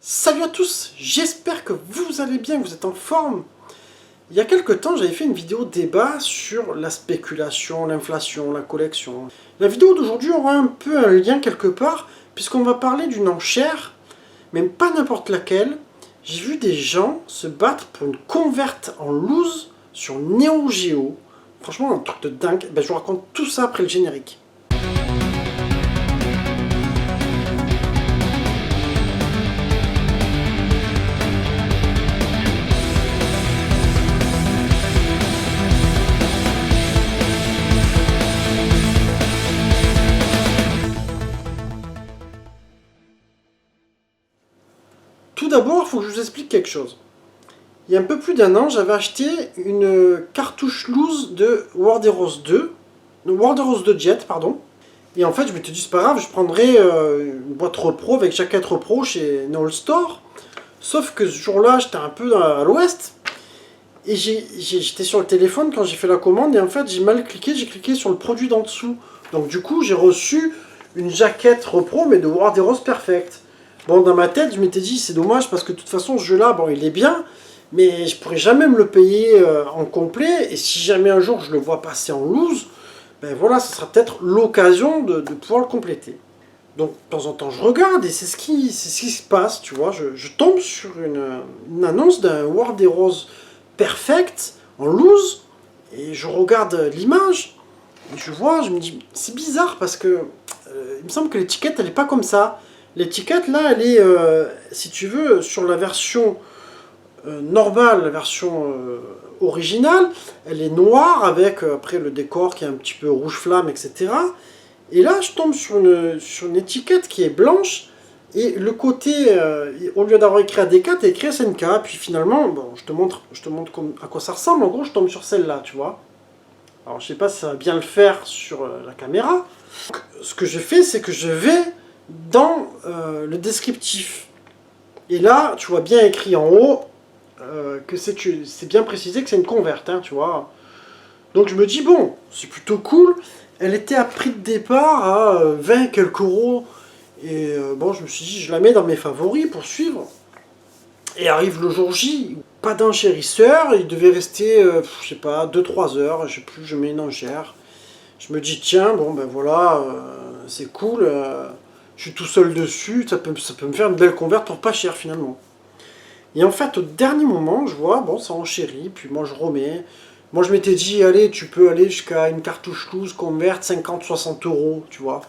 Salut à tous, j'espère que vous allez bien, que vous êtes en forme. Il y a quelques temps, j'avais fait une vidéo débat sur la spéculation, l'inflation, la collection. La vidéo d'aujourd'hui aura un peu un lien quelque part, puisqu'on va parler d'une enchère, même pas n'importe laquelle. J'ai vu des gens se battre pour une converte en loose sur Neo Geo. Franchement, un truc de dingue. Ben, je vous raconte tout ça après le générique. Tout d'abord, il faut que je vous explique quelque chose. Il y a un peu plus d'un an, j'avais acheté une cartouche loose de World Heroes 2, World Heroes 2 Jet, pardon. Et en fait, je m'étais dit, c'est pas grave, je prendrai une boîte repro avec jaquette repro chez No Store. Sauf que ce jour-là, j'étais un peu à l'ouest. Et j'étais sur le téléphone quand j'ai fait la commande. Et en fait, j'ai mal cliqué, j'ai cliqué sur le produit d'en dessous. Donc du coup, j'ai reçu une jaquette repro, mais de World Heroes Perfect. Bon, dans ma tête, je m'étais dit, c'est dommage parce que de toute façon, ce jeu-là, bon, il est bien. Mais je pourrais jamais me le payer en complet. Et si jamais un jour je le vois passer en loose, ben voilà, ce sera peut-être l'occasion de pouvoir le compléter. Donc de temps en temps je regarde et c'est ce qui se passe, tu vois. Je tombe sur une annonce d'un World Heroes Perfect en loose et je regarde l'image et je vois, je me dis, c'est bizarre parce que il me semble que l'étiquette elle est pas comme ça. L'étiquette là elle est, si tu veux, sur la version normale, la version originale, elle est noire avec après le décor qui est un petit peu rouge flamme, etc. Et là, je tombe sur une étiquette qui est blanche et le côté, au lieu d'avoir écrit AD4, il y a écrit SNK. Puis finalement, bon, je te montre à quoi ça ressemble. En gros, je tombe sur celle-là, tu vois. Alors, je sais pas si ça va bien le faire sur la caméra. Donc, ce que je fais, c'est que je vais dans le descriptif. Et là, tu vois bien écrit en haut que c'est bien précisé que c'est une converte, hein, tu vois. Donc je me dis, bon, c'est plutôt cool. Elle était à prix de départ à 20 quelques euros. Et bon, je me suis dit, je la mets dans mes favoris pour suivre. Et arrive le jour J, pas d'enchérisseur. Il devait rester, je sais pas, 2-3 heures. Je sais plus, je mets une enchère. Je me dis, tiens, bon, ben voilà, c'est cool. Je suis tout seul dessus. Ça peut me faire une belle converte pour pas cher finalement. Et en fait, au dernier moment, je vois, bon, ça enchérit, puis moi je remets. Moi je m'étais dit, allez, tu peux aller jusqu'à une cartouche loose, converte, 50-60 euros, tu vois.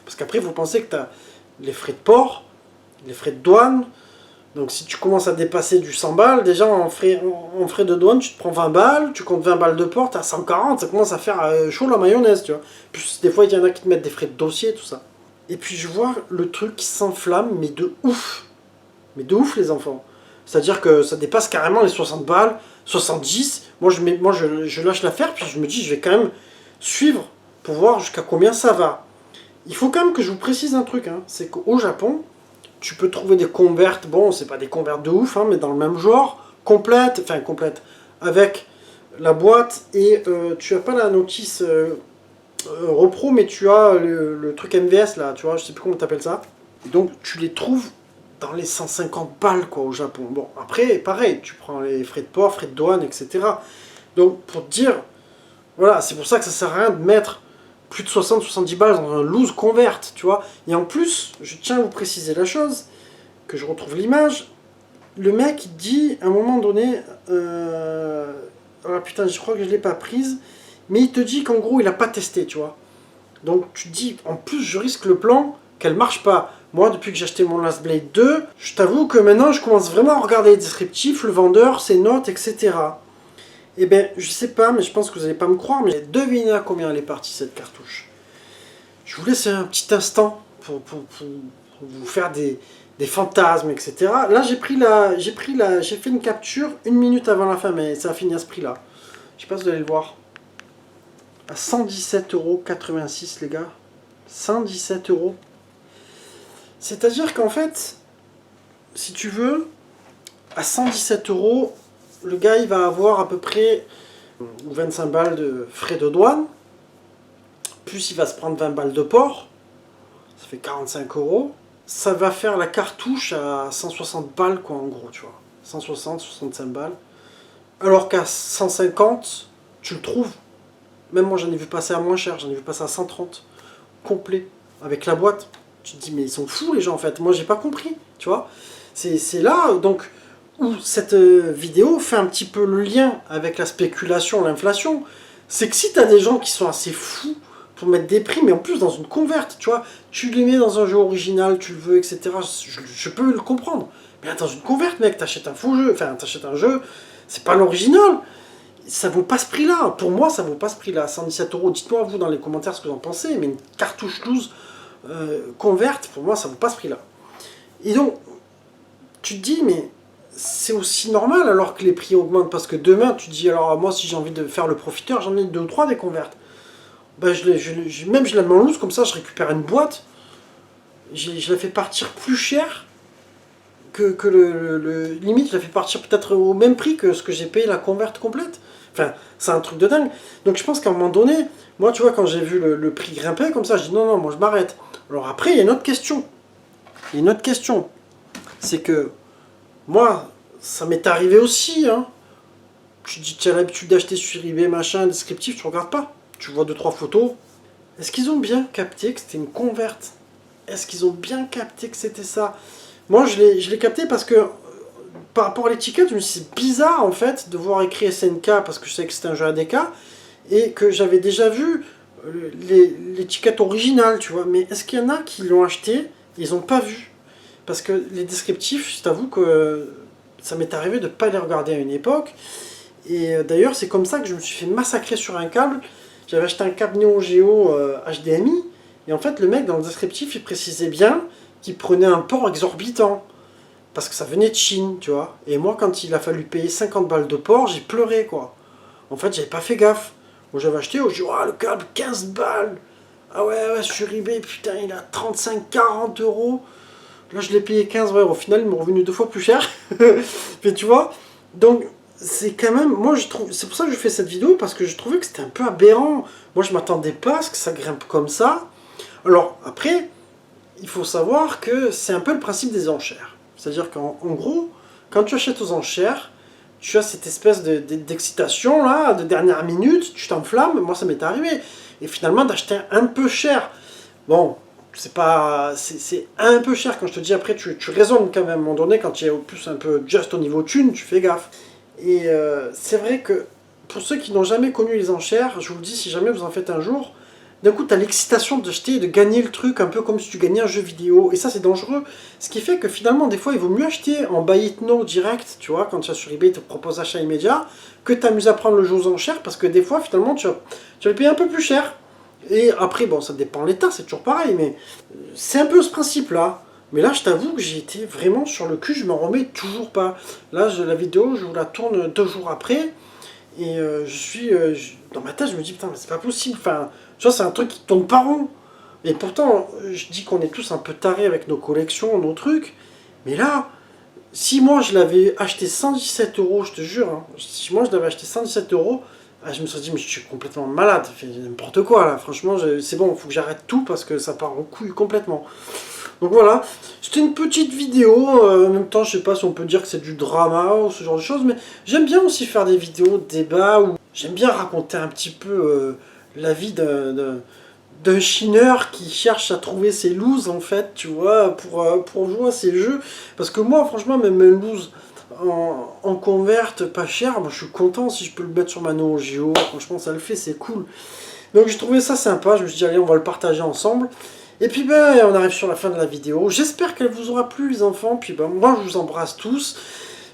Parce qu'après, il faut penser que tu as les frais de port, les frais de douane. Donc si tu commences à dépasser du 100 balles, déjà en frais de douane, tu te prends 20 balles, tu comptes 20 balles de port, tu as 140, ça commence à faire chaud la mayonnaise, tu vois. Puis des fois, il y en a qui te mettent des frais de dossier, tout ça. Et puis je vois le truc qui s'enflamme, mais de ouf. Mais de ouf, les enfants. C'est-à-dire que ça dépasse carrément les 60 balles, 70. Moi, je lâche l'affaire, puis je me dis, je vais quand même suivre pour voir jusqu'à combien ça va. Il faut quand même que je vous précise un truc, hein, c'est qu'au Japon, tu peux trouver des convertes, bon, c'est pas des convertes de ouf, hein, mais dans le même genre, complète, avec la boîte, et tu as pas la notice repro, mais tu as le truc MVS, là, tu vois, je sais plus comment t'appelles ça. Et donc, tu les trouves dans les 150 balles quoi au Japon. Bon, après, pareil, tu prends les frais de port, frais de douane, etc. Donc, pour te dire, voilà, c'est pour ça que ça sert à rien de mettre plus de 60-70 balles dans un loose convert, tu vois. Et en plus, je tiens à vous préciser la chose, que je retrouve l'image, le mec, il dit, à un moment donné, ah putain, je crois que je l'ai pas prise, mais il te dit qu'en gros, il a pas testé, tu vois. Donc, tu te dis, en plus, je risque le plan qu'elle marche pas. Moi, depuis que j'ai acheté mon Last Blade 2, je t'avoue que maintenant, je commence vraiment à regarder les descriptifs, le vendeur, ses notes, etc. Eh bien, je sais pas, mais je pense que vous n'allez pas me croire, mais devinez à combien elle est partie, cette cartouche. Je vous laisse un petit instant pour vous faire des fantasmes, etc. Là, j'ai fait une capture 1 minute avant la fin, mais ça a fini à ce prix-là. Je sais pas si vous allez le voir. À 117,86 €, les gars. 117 €. C'est-à-dire qu'en fait, si tu veux, à 117 €, le gars il va avoir à peu près 25 balles de frais de douane, plus il va se prendre 20 balles de port, ça fait 45 €. ça va faire la cartouche à 160 balles, quoi, en gros, tu vois. 160, 65 balles. Alors qu'à 150, tu le trouves. Même moi, j'en ai vu passer à moins cher. J'en ai vu passer à 130, complet, avec la boîte. Tu te dis, mais ils sont fous, les gens, en fait. Moi, j'ai pas compris, tu vois. C'est là, donc, où cette vidéo fait un petit peu le lien avec la spéculation, l'inflation. C'est que si tu as des gens qui sont assez fous pour mettre des prix, mais en plus dans une converte, tu vois, tu les mets dans un jeu original, tu le veux, etc. Je peux le comprendre. Mais dans une converte, mec, t'achètes un faux jeu, enfin, t'achètes un jeu, c'est pas l'original. Ça vaut pas ce prix-là. Pour moi, ça vaut pas ce prix-là. 117 euros. Dites-moi, vous, dans les commentaires, ce que vous en pensez. Mais une cartouche loose converte, pour moi, ça vaut pas ce prix-là. Et donc, tu te dis, mais c'est aussi normal alors que les prix augmentent. Parce que demain, tu te dis, alors moi, si j'ai envie de faire le profiteur, j'en ai 2 ou 3 des convertes. Ben, même je la mets en loose, comme ça, je récupère une boîte. Je la fais partir plus cher que limite, je la fais partir peut-être au même prix que ce que j'ai payé la converte complète. Enfin, c'est un truc de dingue. Donc je pense qu'à un moment donné, moi, tu vois, quand j'ai vu le prix grimper comme ça, je dis non, non, moi je m'arrête. Alors après, il y a une autre question. Il y a une autre question. C'est que moi, ça m'est arrivé aussi. Hein. Tu dis, tu as l'habitude d'acheter sur eBay, machin, descriptif, tu regardes pas. Tu vois 2-3 photos. Est-ce qu'ils ont bien capté que c'était une converte? Est-ce qu'ils ont bien capté que c'était ça? Moi, je l'ai capté parce que par rapport à l'étiquette, je me suis dit, c'est bizarre en fait de voir écrit SNK parce que je savais que c'était un jeu ADK et que j'avais déjà vu l'étiquette originale, tu vois. Mais est-ce qu'il y en a qui l'ont acheté, ils n'ont pas vu? Parce que les descriptifs, je t'avoue que ça m'est arrivé de ne pas les regarder à une époque. Et d'ailleurs, c'est comme ça que je me suis fait massacrer sur un câble. J'avais acheté un câble Neo Geo HDMI. Et en fait, le mec, dans le descriptif, il précisait bien qu'il prenait un port exorbitant. Parce que ça venait de Chine, tu vois. Et moi, quand il a fallu payer 50 balles de port, j'ai pleuré, quoi. En fait, j'avais pas fait gaffe. Moi, j'avais acheté, j'ai dit, oh, le câble, 15 balles. Ah ouais, sur eBay, putain, il a 35-40 euros. Là, je l'ai payé 15, ouais, au final, il m'est revenu 2 fois plus cher. Mais tu vois, donc, c'est quand même, moi, je trouve, c'est pour ça que je fais cette vidéo, parce que je trouvais que c'était un peu aberrant. Moi, je m'attendais pas à ce que ça grimpe comme ça. Alors, après, il faut savoir que c'est un peu le principe des enchères. C'est-à-dire qu'en gros, quand tu achètes aux enchères, tu as cette espèce d'excitation, là, de dernière minute, tu t'enflammes, moi ça m'est arrivé. Et finalement, d'acheter un peu cher. Bon, c'est pas... C'est un peu cher, quand je te dis après, tu raisonnes quand même, à un moment donné, quand tu es au plus un peu just au niveau thune, tu fais gaffe. Et c'est vrai que, pour ceux qui n'ont jamais connu les enchères, je vous le dis, si jamais vous en faites un jour, d'un coup, tu as l'excitation d'acheter et de gagner le truc, un peu comme si tu gagnais un jeu vidéo. Et ça, c'est dangereux. Ce qui fait que finalement, des fois, il vaut mieux acheter en buy it now direct, tu vois, quand tu as sur eBay, te propose achat immédiat, que t'amuses à prendre le jeu aux enchères, parce que des fois, finalement, tu vas le payer un peu plus cher. Et après, bon, ça dépend de l'état, c'est toujours pareil, mais c'est un peu ce principe-là. Mais là, je t'avoue que j'ai été vraiment sur le cul, je m'en remets toujours pas. Là, la vidéo, je vous la tourne 2 jours après, et dans ma tête, je me dis, putain, mais c'est pas possible, enfin... Tu vois, c'est un truc qui tourne pas rond. Et pourtant, je dis qu'on est tous un peu tarés avec nos collections, nos trucs. Mais là, si moi je l'avais acheté 117 euros, je te jure, hein, si moi je l'avais acheté 117 euros, je me serais dit, mais je suis complètement malade, n'importe quoi là. Franchement, c'est bon, il faut que j'arrête tout parce que ça part en couille complètement. Donc voilà, c'était une petite vidéo. En même temps, je sais pas si on peut dire que c'est du drama ou ce genre de choses, mais j'aime bien aussi faire des vidéos de débat où j'aime bien raconter un petit peu. La vie d'un chineur qui cherche à trouver ses looses en fait, tu vois, pour jouer à ces jeux. Parce que moi, franchement, même un loose en converte pas cher, moi je suis content si je peux le mettre sur ma Neo Geo. Franchement, ça le fait, c'est cool. Donc j'ai trouvé ça sympa, je me suis dit, allez, on va le partager ensemble. Et puis ben, on arrive sur la fin de la vidéo. J'espère qu'elle vous aura plu, les enfants. Puis ben, moi, je vous embrasse tous.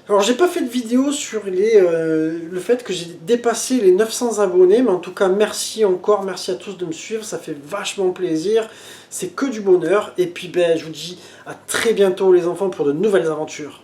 Alors, j'ai pas fait de vidéo sur le fait que j'ai dépassé les 900 abonnés, mais en tout cas, merci encore, merci à tous de me suivre, ça fait vachement plaisir, c'est que du bonheur, et puis ben, je vous dis à très bientôt les enfants pour de nouvelles aventures.